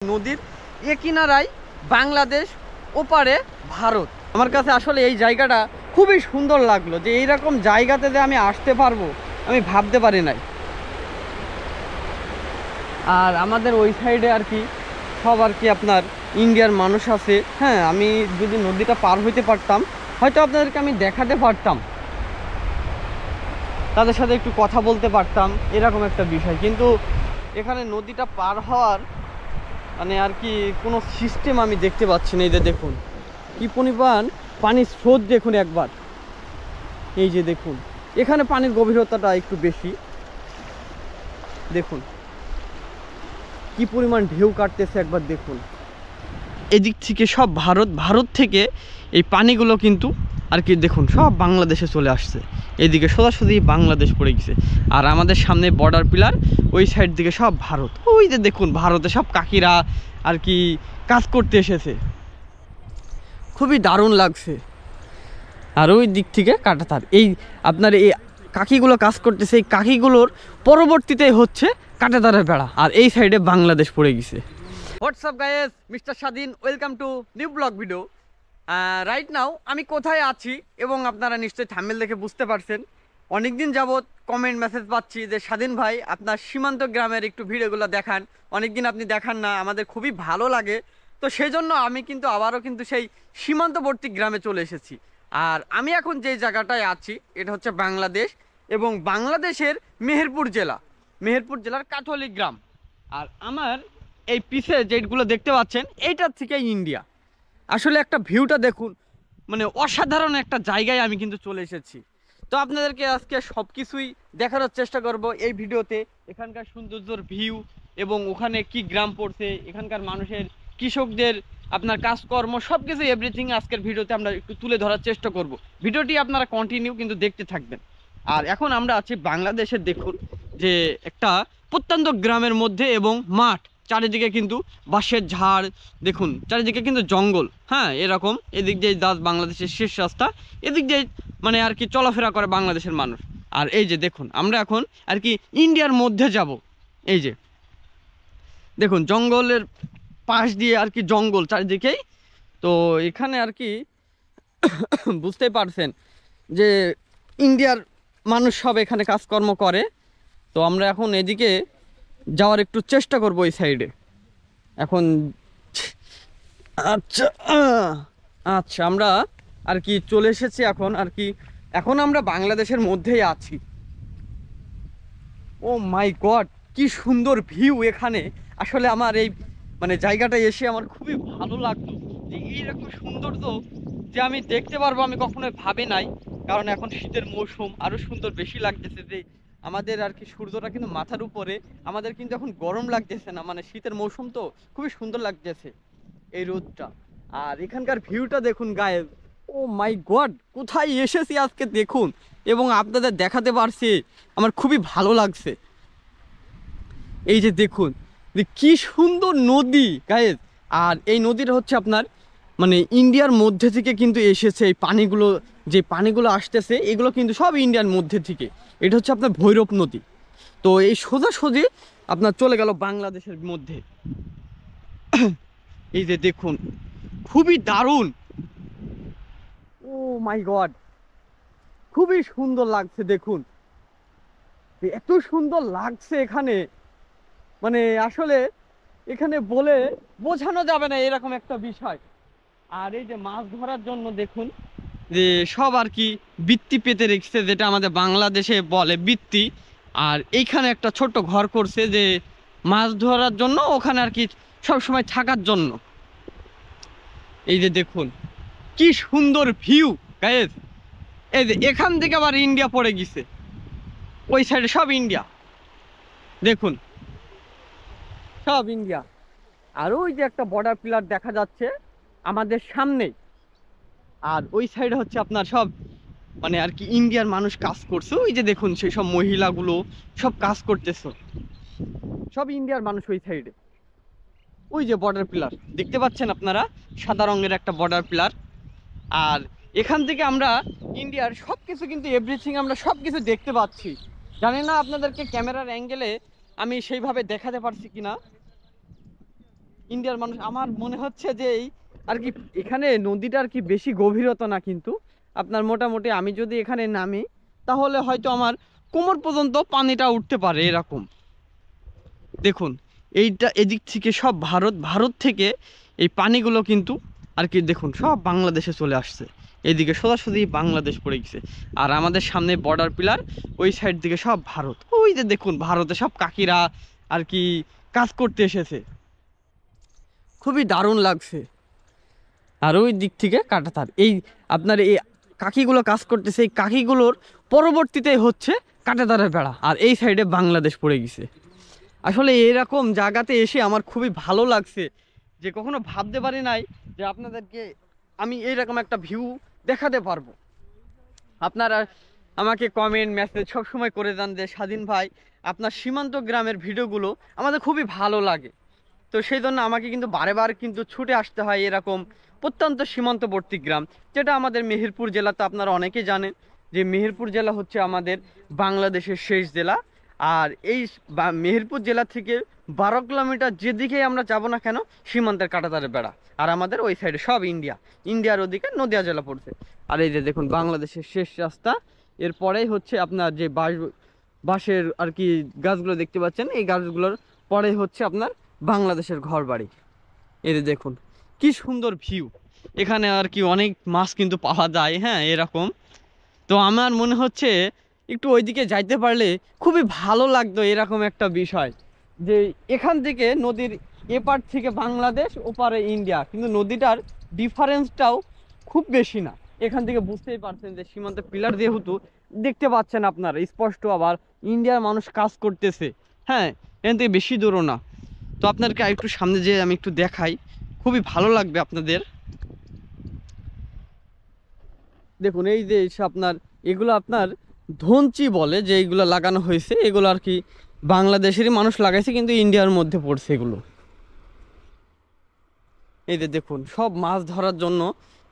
নদীর এ কিনারায় বাংলাদেশ, ওপারে ভারত। আমার কাছে আসলে এই জায়গাটা খুবই সুন্দর লাগলো, যে এইরকম জায়গাতে যে আমি আসতে পারবো আমি ভাবতে পারি নাই। আর আমাদের ওই সাইডে আর কি সব আর কি আপনার ইন্ডিয়ার মানুষ আছে। হ্যাঁ, আমি যদি নদীটা পার হইতে পারতাম হয়তো আপনাদেরকে আমি দেখাতে পারতাম, তাদের সাথে একটু কথা বলতে পারতাম, এরকম একটা বিষয়। কিন্তু এখানে নদীটা পার হওয়ার মানে আর কি কোনো সিস্টেম আমি দেখতে পাচ্ছি না। এই যে দেখুন কি পরিমাণ পানির স্রোত, দেখুন একবার। এই যে দেখুন এখানে পানির গভীরতাটা একটু বেশি, দেখুন কি পরিমাণ ঢেউ কাটতেছে একবার দেখুন। এদিক থেকে সব ভারত থেকে এই পানিগুলো কিন্তু আর কি দেখুন সব বাংলাদেশে চলে আসছে। এইদিকে সোজাসুজি বাংলাদেশ পড়ে গেছে, আর আমাদের সামনে বর্ডার পিলার, ওই সাইড দিকে সব ভারত। ওই যে দেখুন ভারতে সব কাকিরা আর কি কাজ করতে এসেছে, খুবই দারুণ লাগছে। আর ওই দিক থেকে কাঁটাতার, এই আপনার এই কাকিগুলো কাজ করতেছে, এই কাকিগুলোর পরবর্তীতে হচ্ছে কাঁটাতারের বেড়া, আর এই সাইডে বাংলাদেশ পড়ে গেছে। হোয়াটসঅ্যাপ গাইস, মিস্টার স্বাধীন, welcome to new blog video. Right now আমি কোথায় আছি এবং আপনারা নিশ্চয়ই থাম্বনেল দেখে বুঝতে পারছেন। অনেকদিন যাবত কমেন্ট মেসেজ পাচ্ছি যে স্বাধীন ভাই আপনার সীমান্ত গ্রামের একটু ভিডিওগুলো দেখান, অনেকদিন আপনি দেখান না, আমাদের খুবই ভালো লাগে। তো সেই জন্য আমি কিন্তু আবারও কিন্তু সেই সীমান্তবর্তী গ্রামে চলে এসেছি। আর আমি এখন যে জায়গাটায় আছি এটা হচ্ছে বাংলাদেশ, এবং বাংলাদেশের মেহেরপুর জেলার কাঠলি গ্রাম। আর আমার এই পিছে যেগুলো দেখতে পাচ্ছেন এইটার থেকে ইন্ডিয়া। আসলে একটা ভিউটা দেখুন, মানে অসাধারণ একটা জায়গায় আমি কিন্তু চলে এসেছি। তো আপনাদেরকে আজকে সব কিছুই দেখানোর চেষ্টা করব এই ভিডিওতে, এখানকার সৌন্দর্যর ভিউ এবং ওখানে কি গ্রাম পড়ছে, এখানকার মানুষের, কৃষকদের আপনার কাজকর্ম, সব কিছু এভরিথিং আজকের ভিডিওতে আমরা একটু তুলে ধরার চেষ্টা করব। ভিডিওটি আপনারা কন্টিনিউ কিন্তু দেখতে থাকবেন। আর এখন আমরা আছি বাংলাদেশের, দেখুন যে একটা প্রত্যন্ত গ্রামের মধ্যে এবং মাঠ, চারিদিকে কিন্তু বাঁশের ঝাড়, দেখুন চারিদিকে কিন্তু জঙ্গল। হ্যাঁ, এরকম এদিক দিয়ে বাংলাদেশের শেষ রাস্তা, এদিক দিয়ে মানে আর কি চলাফেরা করে বাংলাদেশের মানুষ। আর এই যে দেখুন আমরা এখন আর কি ইন্ডিয়ার মধ্যে যাব। এই যে দেখুন জঙ্গলের পাশ দিয়ে আর কি জঙ্গল চারিদিকেই। তো এখানে আর কি বুঝতেই পারছেন যে ইন্ডিয়ার মানুষ সব এখানে কাজকর্ম করে। তো আমরা এখন এদিকে যাওয়ার একটু চেষ্টা করব এই সাইডে এখন। আচ্ছা আচ্ছা, আমরা আর কি চলে এসেছি এখন আর কি, এখন আমরা বাংলাদেশের মধ্যেই আছি। ও মাই গড, কি সুন্দর ভিউ এখানে। আসলে আমার এই মানে জায়গাটা এসে আমার খুবই ভালো লাগলো, যে এইরকম সৌন্দর্য যে আমি দেখতে পারবো আমি কখনোই ভাবি নাই। কারণ এখন শীতের মৌসুম, আরো সুন্দর বেশি লাগতেছে যে আমাদের আর কি সূর্যটা কিন্তু মাথার উপরে, আমাদের কিন্তু এখন গরম লাগতেছে না, মানে শীতের মৌসুম তো খুবই সুন্দর লাগতেছে এই রোদটা। আর এখানকার ভিউটা দেখুন গায়ে, ও মাই গড, কোথায় এসেছি আজকে দেখুন, এবং আপনাদের দেখাতে পারছি, আমার খুবই ভালো লাগছে। এই যে দেখুন যে কি সুন্দর নদী গায়ে। আর এই নদীটা হচ্ছে আপনার মানে ইন্ডিয়ার মধ্যে থেকে কিন্তু এসেছে। এই পানিগুলো, যে পানিগুলো আসতেছে এগুলো কিন্তু সব ইন্ডিয়ার মধ্যে থেকে। এটা হচ্ছে আপনার ভৈরব নদী। তো এই সোজাসুজি আপনার চলে গেল বাংলাদেশের মধ্যে। এই যে দেখুন খুবই দারুণ, ও মাই গড, খুবই সুন্দর লাগছে। দেখুন এত সুন্দর লাগছে এখানে, মানে আসলে এখানে বলে বোঝানো যাবে না এরকম একটা বিষয়। আর এই যে মাছ ধরার জন্য দেখুন যে সব আর কি বৃত্তি পেতে রেখেছে, যেটা আমাদের বাংলাদেশে বলে বৃত্তি। আর এইখানে একটা ছোট্ট ঘর করছে যে মাছ ধরার জন্য, ওখানে আর কি সব সময় থাকার জন্য। এই যে দেখুন কি সুন্দর ভিউ গাইস। এই যে এখান থেকে আবার ইন্ডিয়া পড়ে গেছে, ওই সাইডে সব ইন্ডিয়া, দেখুন সব ইন্ডিয়া। আর ওই যে একটা বর্ডার পিলার দেখা যাচ্ছে আমাদের সামনে, আর ওই সাইডে হচ্ছে আপনার সব মানে আর কি ইন্ডিয়ার মানুষ কাজ করছে। ওই যে দেখুন সেই সব মহিলাগুলো সব কাজ করতেছে, সব ইন্ডিয়ার মানুষ ওই সাইডে। ওই যে বর্ডার পিলার দেখতে পাচ্ছেন আপনারা, সাদা রঙের একটা বর্ডার পিলার। আর এখান থেকে আমরা ইন্ডিয়ার সব কিছু কিন্তু এভরিথিং আমরা সব কিছু দেখতে পাচ্ছি। জানি না আপনাদেরকে ক্যামেরার অ্যাঙ্গেলে আমি সেইভাবে দেখাতে পারছি কিনা। ইন্ডিয়ার মানুষ। আমার মনে হচ্ছে যে এই আর কি এখানে নদীটা আর কি বেশি গভীরতা না, কিন্তু আপনার মোটামুটি আমি যদি এখানে নামি তাহলে হয়তো আমার কোমর পর্যন্ত পানিটা উঠতে পারে এরকম। দেখুন এইটা এদিক থেকে সব ভারত, ভারত থেকে এই পানিগুলো কিন্তু আর কি দেখুন সব বাংলাদেশে চলে আসছে। এইদিকে সোজাসুজি বাংলাদেশ পড়ে গেছে, আর আমাদের সামনে বর্ডার পিলার, ওই সাইড দিকে সব ভারত। ওই যে দেখুন ভারতে সব কাকিরা আর কি কাজ করতে এসেছে, খুবই দারুণ লাগছে। আর ওই দিক থেকে কাঁটাতার, এই আপনার এই কাকিগুলো কাজ করতেছে, এই কাকিগুলোর পরবর্তীতে হচ্ছে কাঁটাতারের বেড়া, আর এই সাইডে বাংলাদেশ পড়ে গেছে। আসলে এরকম জায়গাতে এসে আমার খুবই ভালো লাগছে, যে কখনো ভাবতে পারি নাই যে আপনাদেরকে আমি এইরকম একটা ভিউ দেখাতে পারবো। আপনারা আমাকে কমেন্ট মেসেজ সব সময় করে যান যে স্বাধীন ভাই আপনার সীমান্ত গ্রামের ভিডিওগুলো আমাদের খুবই ভালো লাগে। তো সেই জন্য আমাকে কিন্তু বারে বার কিন্তু ছুটে আসতে হয় এরকম প্রত্যন্ত সীমান্তবর্তী গ্রাম, যেটা আমাদের মেহেরপুর জেলা। তো আপনারা অনেকেই জানেন যে মেহেরপুর জেলা হচ্ছে আমাদের বাংলাদেশের শেষ জেলা। আর এই মেহেরপুর জেলা থেকে 12 কিলোমিটার যেদিকে আমরা যাব না কেন সীমান্তের কাঁটাতারের বেড়া, আর আমাদের ওই সাইডে সব ইন্ডিয়ার ওদিকে নদিয়া জেলা পড়ছে। আর এই যে দেখুন বাংলাদেশের শেষ রাস্তা, এরপরেই হচ্ছে আপনার যে বাঁশের আর কি গাছগুলো দেখতে পাচ্ছেন, এই গাছগুলোর পরে হচ্ছে আপনার বাংলাদেশের ঘর বাড়ি। এই যে দেখুন কি সুন্দর ভিউ, এখানে আর কি অনেক মাছ কিন্তু পাওয়া যায়, হ্যাঁ এরকম। তো আমার মনে হচ্ছে একটু ওইদিকে যাইতে পারলে খুবই ভালো লাগতো, এরকম একটা বিষয় যে এখান থেকে নদীর এপার থেকে বাংলাদেশ, ওপারে ইন্ডিয়া, কিন্তু নদীটার ডিফারেন্সটাও খুব বেশি না। এখান থেকে বুঝতেই পারছেন যে সীমান্ত পিলার যেহেতু দেখতে পাচ্ছেন আপনারা স্পষ্ট, আবার ইন্ডিয়ার মানুষ কাজ করতেছে, হ্যাঁ এখান থেকে বেশি দূরও না। তো আপনাদেরকে একটু সামনে যেয়ে আমি একটু দেখাই, খুবই ভালো লাগবে আপনাদের। দেখুন এই যে আপনার এগুলো আপনার ধনচি বলে, যে এইগুলো লাগানো হয়েছে, এগুলো আর কি বাংলাদেশেরই মানুষ লাগাইছে, কিন্তু ইন্ডিয়ার মধ্যে পড়ছে এগুলো। এই যে দেখুন সব মাছ ধরার জন্য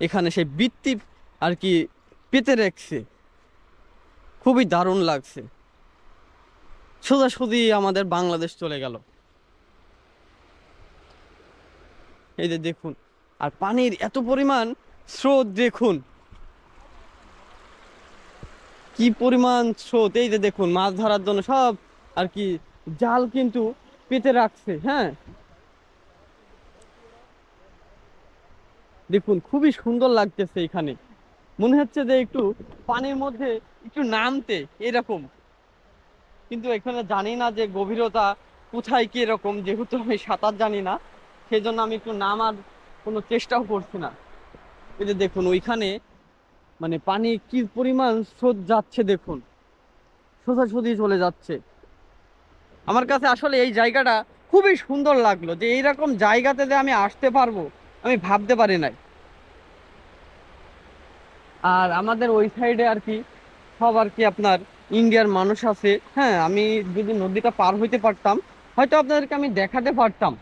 এখানে সেই বৃত্তি আর কি পেতে রাখছে, খুবই দারুণ লাগছে। সোজাসুজি আমাদের বাংলাদেশ চলে গেল। এই যে দেখুন, আর পানির এত পরিমাণ স্রোত, দেখুন কি পরিমাণ স্রোত। এই যে দেখুন মাছ ধরার জন্য সব আর কি জাল কিন্তু পেতে রাখছে, হ্যাঁ দেখুন খুবই সুন্দর লাগতেছে। এখানে মনে হচ্ছে যে একটু পানির মধ্যে একটু নামতে এরকম, কিন্তু এখানে জানি না যে গভীরতা কোথায় কি এরকম, যেহেতু আমি সাঁতার জানি না, সেই জন্য আমি একটু নামার কোনো চেষ্টাও করছি না। এই যে দেখুন ওইখানে মানে পানি কি পরিমাণ স্রোত যাচ্ছে, দেখুন সোজাসুজি চলে যাচ্ছে। আমার কাছে আসলে এই জায়গাটা খুবই সুন্দর লাগলো, যে এইরকম জায়গাতে যে আমি আসতে পারবো আমি ভাবতে পারি নাই। আর আমাদের ওই সাইডে আর কি সব আর কি আপনার ইন্ডিয়ার মানুষ আছে, হ্যাঁ আমি যদি নদীটা পার হইতে পারতাম হয়তো আপনাদেরকে আমি দেখাতে পারতাম,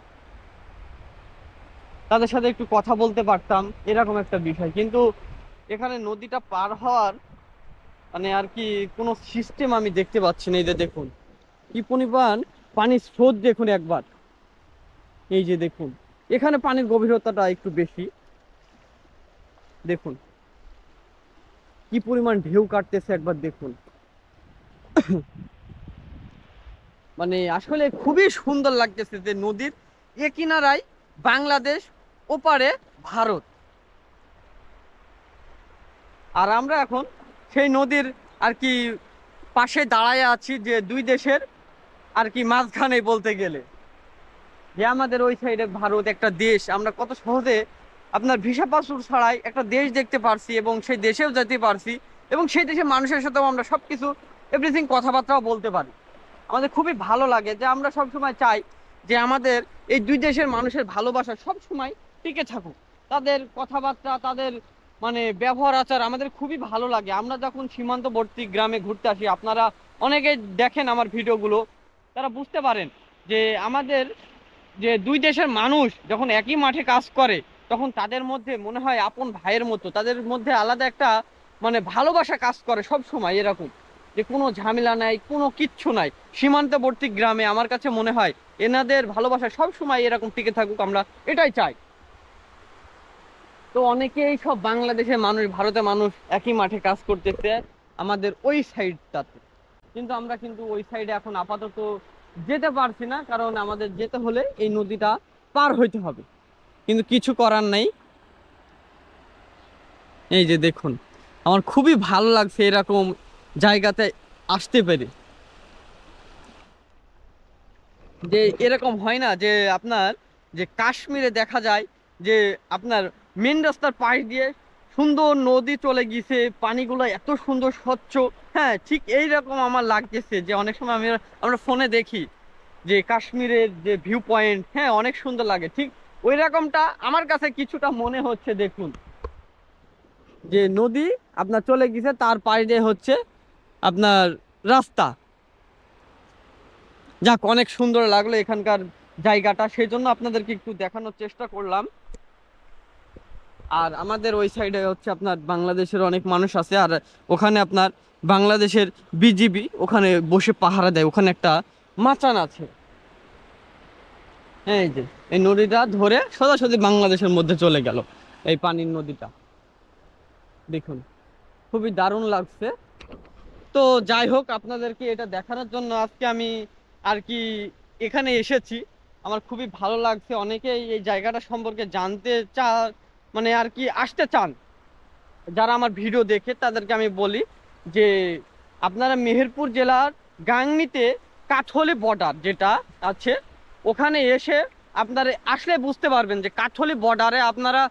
তাদের সাথে একটু কথা বলতে পারতাম, এরকম একটা বিষয়। কিন্তু এখানে নদীটা পার হওয়ার মানে আর কি কোনো সিস্টেম আমি দেখতে পাচ্ছি না। এই যে দেখুন কি পরিমাণ পানির স্রোত, দেখুন একবার। এই যে দেখুন এখানে পানির গভীরতাটা একটু বেশি, দেখুন কি পরিমাণ ঢেউ কাটতেছে একবার দেখুন। মানে আসলে খুবই সুন্দর লাগতেছে যে নদীর এ কিনারায় বাংলাদেশ, ওপারে ভারত, আর আমরা এখন সেই নদীর আর কি পাশে দাঁড়ায় আছি, যে দুই দেশের আর কি মাঝখানে বলতে গেলে, যে আমাদের ওই সাইডে ভারত একটা দেশ, আমরা কত সহজে আপনার ভিসা পাসপোর্ট ছাড়াই একটা দেশ দেখতে পারছি, এবং সেই দেশেও যেতে পারছি, এবং সেই দেশের মানুষের সাথেও আমরা সবকিছু এভরিথিং কথাবার্তাও বলতে পারি। আমাদের খুবই ভালো লাগে যে আমরা সব সময় চাই যে আমাদের এই দুই দেশের মানুষের ভালোবাসা সব সময় টিকে থাকুক, তাদের কথাবার্তা, তাদের মানে ব্যবহার আচার আমাদের খুবই ভালো লাগে। আমরা যখন সীমান্তবর্তী গ্রামে ঘুরতে আসি, আপনারা অনেকে দেখেন আমার ভিডিওগুলো, তারা বুঝতে পারেন যে আমাদের যে দুই দেশের মানুষ যখন একই মাঠে কাজ করে তখন তাদের মধ্যে মনে হয় আপন ভাইয়ের মতো, তাদের মধ্যে আলাদা একটা মানে ভালোবাসা কাজ করে সব সময় এরকম। যে কোনো ঝামেলা নাই, কোনো কিচ্ছু নাই। সীমান্তবর্তী গ্রামে আমার কাছে মনে হয় এনাদের ভালোবাসা সব সময় এরকম টিকে থাকুক, আমরা এটাই চাই। তো অনেকেই সব বাংলাদেশের মানুষ, ভারতের মানুষ একই মাঠে কাজ করতেছে আমাদের ওই সাইডটাতে, কিন্তু আমরা কিন্তু ওই সাইডে এখন আপাতত যেতে পারছি না, কারণ আমাদের যেতে হলে এই নদীটা পার হইতে হবে, কিন্তু কিছু করার নাই। এই যে দেখুন, আমার খুবই ভালো লাগছে এরকম জায়গাতে আসতে পেরে। যে এরকম হয় না যে আপনার, যে কাশ্মীরে দেখা যায় যে আপনার মেন রাস্তার পাশ দিয়ে সুন্দর নদী চলে গিয়েছে, পানিগুলো এত সুন্দর স্বচ্ছ। হ্যাঁ, ঠিক এই রকম আমার লাগতেছে যে অনেক সময় আমরা ফোনে দেখি যে কাশ্মীরের যে ভিউ পয়েন্ট, হ্যাঁ অনেক সুন্দর লাগে, ঠিক ওই রকমটা আমার কাছে কিছুটা মনে হচ্ছে। দেখুন যে নদী আপনার চলে গেছে, তার পাশ দিয়ে হচ্ছে আপনার রাস্তা। যাক, অনেক সুন্দর লাগলো এখানকার জায়গাটা, সেই জন্য আপনাদেরকে একটু দেখানোর চেষ্টা করলাম। আর আমাদের ওই সাইডে হচ্ছে আপনার বাংলাদেশের অনেক মানুষ আছে, আর ওখানে আপনার বাংলাদেশের বিজিবি ওখানে বসে পাহারা দেয়, ওখানে একটা মাচান আছে। এই যে এই নদীটা ধরে সোজাসুজি বাংলাদেশের মধ্যে চলে গেল, এই পানির নদীটা দেখুন, খুবই দারুণ লাগছে। তো যাই হোক, আপনাদেরকে এটা দেখানোর জন্য আজকে আমি আর কি এখানে এসেছি। আমার খুবই ভালো লাগছে, অনেকেই এই জায়গাটা সম্পর্কে জানতে মানে আর কি আসতে চান। যারা আমার ভিডিও দেখে তাদেরকে আমি বলি যে আপনারা মেহেরপুর জেলার গাংনীতে কাঠলি বর্ডার যেটা আছে, ওখানে এসে আপনারা আসলে বুঝতে পারবেন যে কাঠলি বর্ডারে আপনারা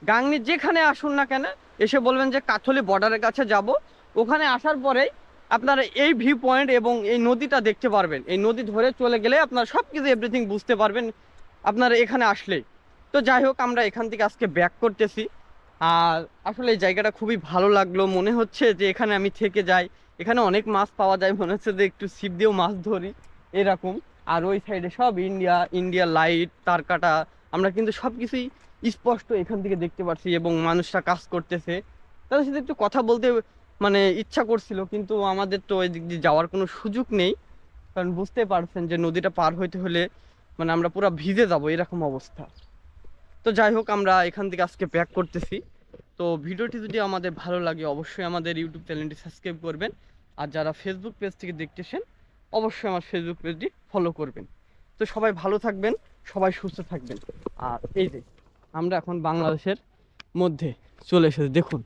গাংনী যেখানে আসুন না কেন, এসে বলবেন যে কাঠলি বর্ডারের কাছে যাব। ওখানে আসার পরেই আপনারা এই ভিউ পয়েন্ট এবং এই নদীটা দেখতে পারবেন। এই নদী ধরে চলে গেলে আপনারা সব কিছু এভরিথিং বুঝতে পারবেন আপনারা এখানে আসলেই। তো যাই হোক, আমরা এখান থেকে আজকে ব্যাক করতেছি। আর আসলে এই জায়গাটা খুবই ভালো লাগলো, মনে হচ্ছে যে এখানে আমি থেকে যাই। এখানে অনেক মাছ পাওয়া যায়, মনে হচ্ছে যে একটু ছিপ দিয়েও মাছ ধরি এরকম। আর ওই সাইডে সব ইন্ডিয়া লাইট, তার কাটা, আমরা কিন্তু সব কিছুই স্পষ্ট এখান থেকে দেখতে পাচ্ছি, এবং মানুষরা কাজ করতেছে। তাদের সাথে একটু কথা বলতে মানে ইচ্ছা করছিল, কিন্তু আমাদের তো ওই দিক দিয়ে যাওয়ার কোনো সুযোগ নেই, কারণ বুঝতে পারছেন যে নদীটা পার হইতে হলে মানে আমরা পুরো ভিজে যাব এরকম অবস্থা। তো যাই হোক, আমরা এখান থেকে আজকে ব্যাক করতেছি। তো ভিডিওটি যদি আমাদের ভালো লাগে অবশ্যই আমাদের ইউটিউব চ্যানেলটি সাবস্ক্রাইব করবেন, আর যারা ফেসবুক পেজ থেকে দেখতেছেন অবশ্যই আমার ফেসবুক পেজটি ফলো করবেন। তো সবাই ভালো থাকবেন, সবাই সুস্থ থাকবেন। আর এই যে আমরা এখন বাংলাদেশের মধ্যে চলে এসেছি, দেখুন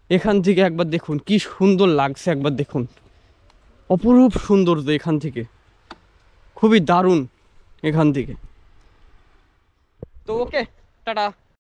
এখান থেকে একবার দেখুন কি সুন্দর লাগছে, একবার দেখুন অপরূপ সৌন্দর্য এখান থেকে, খুবই দারুণ এখান থেকে। তো ওকে, টাটা।